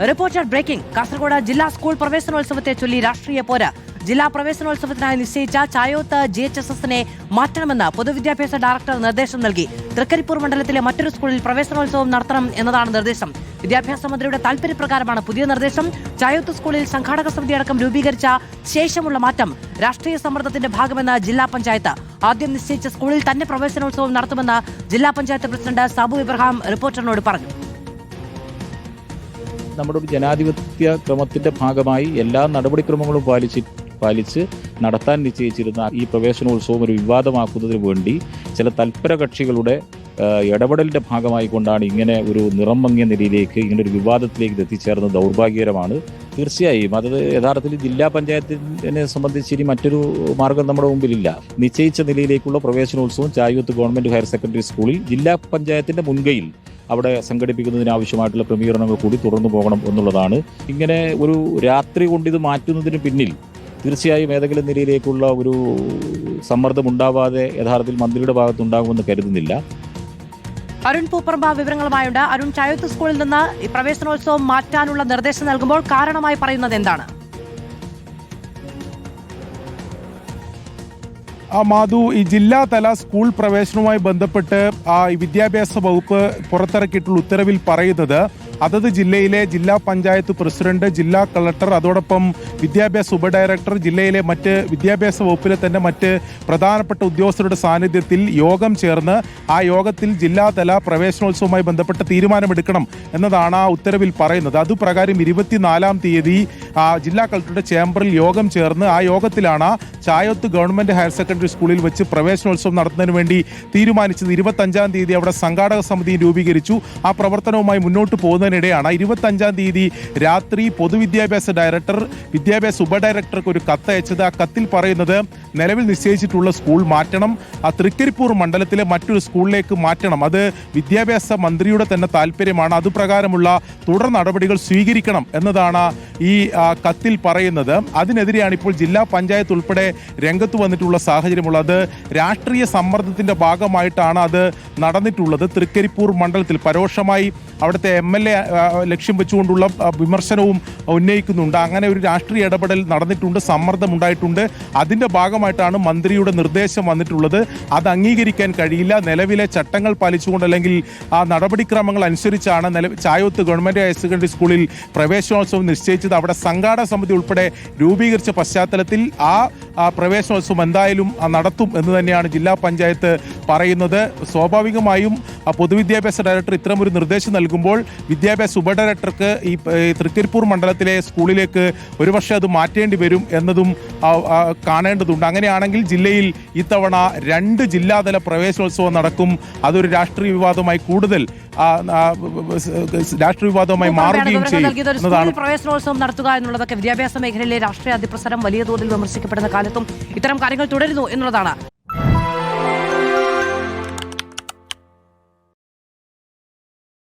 Reporter breaking. Kasaragod ജില്ലാ school പ്രവേശനോത്സവത്തെ ചൊല്ലി രാഷ്ട്രീയ പോര്. ജില്ലാ പ്രവേശനോത്സവത്തിനായി നിശ്ചയിച്ച ചായോത്ത് GHSSനെ മാറ്റണമെന്ന് പൊതുവിദ്യാഭ്യാസ ഡയറക്ടർ നിർദ്ദേശം നൽകി. തൃക്കരിപ്പൂർ മണ്ഡലത്തിലെ മറ്റൊരു സ്കൂളിൽ പ്രവേശനോത്സവം നടത്തണം എന്നതാണ് നിർദ്ദേശം. വിദ്യാഭ്യാസ മന്ത്രിയുടെ താൽപര്യപ്രകാരമാണ് പുതിയ നിർദ്ദേശം. ചായോത്ത് സ്കൂളിൽ സംഘാടക സമിതി അടക്കം രൂപീകരിച്ച ശേഷമുള്ള മാറ്റം രാഷ്ട്രീയ സമ്മർദ്ദത്തിന്റെ ഭാഗമെന്ന് ജില്ലാ പഞ്ചായത്ത്. ആദ്യം നിശ്ചയിച്ച സ്കൂളിൽ തന്നെ പ്രവേശനോത്സവം നടത്തുമെന്ന് ജില്ലാ പഞ്ചായത്ത് പ്രസിഡന്റ് സാബു ഇബ്രഹാം റിപ്പോർട്ടറിനോട് പറഞ്ഞു. നമ്മുടെ ഒരു ജനാധിപത്യ ക്രമത്തിന്റെ ഭാഗമായി എല്ലാ നടപടിക്രമങ്ങളും പാലിച്ച് നടത്താൻ നിശ്ചയിച്ചിരുന്ന ഈ പ്രവേശനോത്സവം ഒരു വിവാദമാക്കുന്നതിന് വേണ്ടി ചില തൽപര കക്ഷികളുടെ ഇടപെടലിന്റെ ഭാഗമായി കൊണ്ടാണ് ഇങ്ങനെ ഒരു നിറം മങ്ങിയ നിലയിലേക്ക് ഇങ്ങനെ ഒരു വിവാദത്തിലേക്ക് എത്തിച്ചേർന്നത് ദൗർഭാഗ്യകരമാണ്. തീർച്ചയായും അത് യഥാർത്ഥത്തിൽ ജില്ലാ പഞ്ചായത്തിനെ സംബന്ധിച്ച് ഇനി മറ്റൊരു മാർഗം നമ്മുടെ മുമ്പിലില്ല. നിശ്ചയിച്ച നിലയിലേക്കുള്ള പ്രവേശനോത്സവം ചായൂത്ത് ഗവൺമെന്റ് ഹയർ സെക്കൻഡറി സ്കൂളിൽ ജില്ലാ പഞ്ചായത്തിന്റെ മുൻകൈയിൽ അവിടെ സംഘടിപ്പിക്കുന്നതിനാവശ്യമായിട്ടുള്ള ക്രമീകരണങ്ങൾ കൂടി തുടർന്നു പോകണം എന്നുള്ളതാണ്. ഇങ്ങനെ ഒരു രാത്രി കൊണ്ട് ഇത് മാറ്റുന്നതിന് പിന്നിൽ തീർച്ചയായും ഏതെങ്കിലും നിലയിലേക്കുള്ള ഒരു സമ്മർദ്ദം ഉണ്ടാവാതെ യഥാർത്ഥത്തിൽ മന്ത്രിയുടെ ഭാഗത്തുണ്ടാകുമെന്ന് കരുതുന്നില്ല. അരുൺ പൂപ്പറമ്പ വിവരങ്ങളുമായുണ്ട്. അരുൺ, ചായോത്ത് സ്കൂളിൽ നിന്ന് പ്രവേശനോത്സവം മാറ്റാനുള്ള നിർദ്ദേശം നൽകുമ്പോൾ കാരണമായി പറയുന്നത് എന്താണ്? മാധു, ഈ ജില്ലാതല സ്കൂൾ പ്രവേശനവുമായി ബന്ധപ്പെട്ട് വിദ്യാഭ്യാസ വകുപ്പ് പുറത്തിറക്കിയിട്ടുള്ള ഉത്തരവിൽ പറയുന്നത് അതത് ജില്ലയിലെ ജില്ലാ പഞ്ചായത്ത് പ്രസിഡന്റ്, ജില്ലാ കളക്ടർ, അതോടൊപ്പം വിദ്യാഭ്യാസ ഉപഡയറക്ടർ, ജില്ലയിലെ മറ്റ് വിദ്യാഭ്യാസ വകുപ്പിലെ തന്നെ മറ്റ് പ്രധാനപ്പെട്ട ഉദ്യോഗസ്ഥരുടെ സാന്നിധ്യത്തിൽ യോഗം ചേർന്ന് ആ യോഗത്തിൽ ജില്ലാതല പ്രവേശനോത്സവവുമായി ബന്ധപ്പെട്ട് തീരുമാനമെടുക്കണം എന്നതാണ് ആ ഉത്തരവിൽ പറയുന്നത്. അതുപ്രകാരം 24-ാം തീയതി ജില്ലാ കളക്ടറുടെ ചേംബറിൽ യോഗം ചേർന്ന് ആ യോഗത്തിലാണ് ചായോത്ത് ഗവൺമെന്റ് ഹയർ സെക്കൻഡറി സ്കൂളിൽ വെച്ച് പ്രവേശനോത്സവം നടത്തുന്നതിന് വേണ്ടി തീരുമാനിച്ചത്. 25-ാം തീയതി അവിടെ സംഘാടക സമിതി രൂപീകരിച്ചു. ആ പ്രവർത്തനവുമായി മുന്നോട്ട് പോകുന്നതിനിടെയാണ് 25-ാം തീയതി രാത്രി പൊതുവിദ്യാഭ്യാസ ഡയറക്ടർ വിദ്യാഭ്യാസ ഉപഡയറക്ടർക്ക് ഒരു കത്തയച്ചത്. ആ കത്തിൽ പറയുന്നത് നിലവിൽ നിശ്ചയിച്ചിട്ടുള്ള സ്കൂൾ മാറ്റണം, തൃക്കരിപ്പൂർ മണ്ഡലത്തിലെ മറ്റൊരു സ്കൂളിലേക്ക് മാറ്റണം. അത് വിദ്യാഭ്യാസ മന്ത്രിയുടെ തന്നെ താല്പര്യമാണ്. അതുപ്രകാരമുള്ള തുടർ നടപടികൾ സ്വീകരിക്കണം എന്നതാണ് ഈ കത്തിൽ പറയുന്നത്. അതിനെതിരെയാണ് ഇപ്പോൾ ജില്ലാ പഞ്ചായത്ത് ഉൾപ്പെടെ രംഗത്ത് വന്നിട്ടുള്ള സാഹചര്യമുള്ളത്. രാഷ്ട്രീയ സമ്മർദ്ദത്തിന്റെ ഭാഗമായിട്ടാണ് അത് നടന്നിട്ടുള്ളത്. തൃക്കരിപ്പൂർ മണ്ഡലത്തിൽ പരോക്ഷമായി അവിടുത്തെ MLA ലക്ഷ്യം വെച്ചുകൊണ്ടുള്ള വിമർശനവും ഉന്നയിക്കുന്നുണ്ട്. അങ്ങനെ ഒരു രാഷ്ട്രീയ ഇടപെടൽ നടന്നിട്ടുണ്ട്, സമ്മർദ്ദം ഉണ്ടായിട്ടുണ്ട്. അതിന്റെ ഭാഗമായിട്ടാണ് മന്ത്രിയുടെ നിർദ്ദേശം വന്നിട്ടുള്ളത്. അത് അംഗീകരിക്കാൻ കഴിയില്ല. നിലവിലെ ചട്ടങ്ങൾ പാലിച്ചുകൊണ്ട് അല്ലെങ്കിൽ ആ നടപടിക്രമങ്ങൾ അനുസരിച്ചാണ് ചായോത്ത് ഗവൺമെന്റ് ഹയർ സെക്കൻഡറി സ്കൂളിൽ പ്രവേശനോത്സവം നിശ്ചയിച്ചത്. അവിടെ സംഘാടക സമിതി ഉൾപ്പെടെ രൂപീകരിച്ച പശ്ചാത്തലത്തിൽ ആ പ്രവേശനോത്സവം എന്തായാലും നടത്തും എന്ന് തന്നെയാണ് ജില്ലാ പഞ്ചായത്ത് പറയുന്നത്. സ്വാഭാവികമായും പൊതുവിദ്യാഭ്യാസ ഡയറക്ടർ ഇത്തരമൊരു നിർദ്ദേശം നൽകുമ്പോൾ വിദ്യാഭ്യാസ ഉപഡയറക്ടർക്ക് ഈ തൃക്കരിപ്പൂർ മണ്ഡലത്തിലെ സ്കൂളിലേക്ക് ഒരുപക്ഷെ അത് മാറ്റേണ്ടി വരും എന്നതും കാണേണ്ടതുണ്ട്. അങ്ങനെയാണെങ്കിൽ ജില്ലയിൽ ഇത്തവണ 2 ജില്ലാതല പ്രവേശനോത്സവം നടക്കും. അതൊരു രാഷ്ട്രീയ വിവാദമായി കൂടുതൽ രാഷ്ട്രീയ വിവാദമായി മാറുകയും ചെയ്യും. പ്രവേശനോത്സവം നടത്തുക എന്നുള്ളതൊക്കെ വിദ്യാഭ്യാസ മേഖലയിലെ രാഷ്ട്രീയ അതിപ്രസരം വലിയ തോതിൽ വിമർശിക്കപ്പെടുന്ന കാലത്തും ഇത്തരം കാര്യങ്ങൾ തുടരുന്നു എന്നുള്ളതാണ്.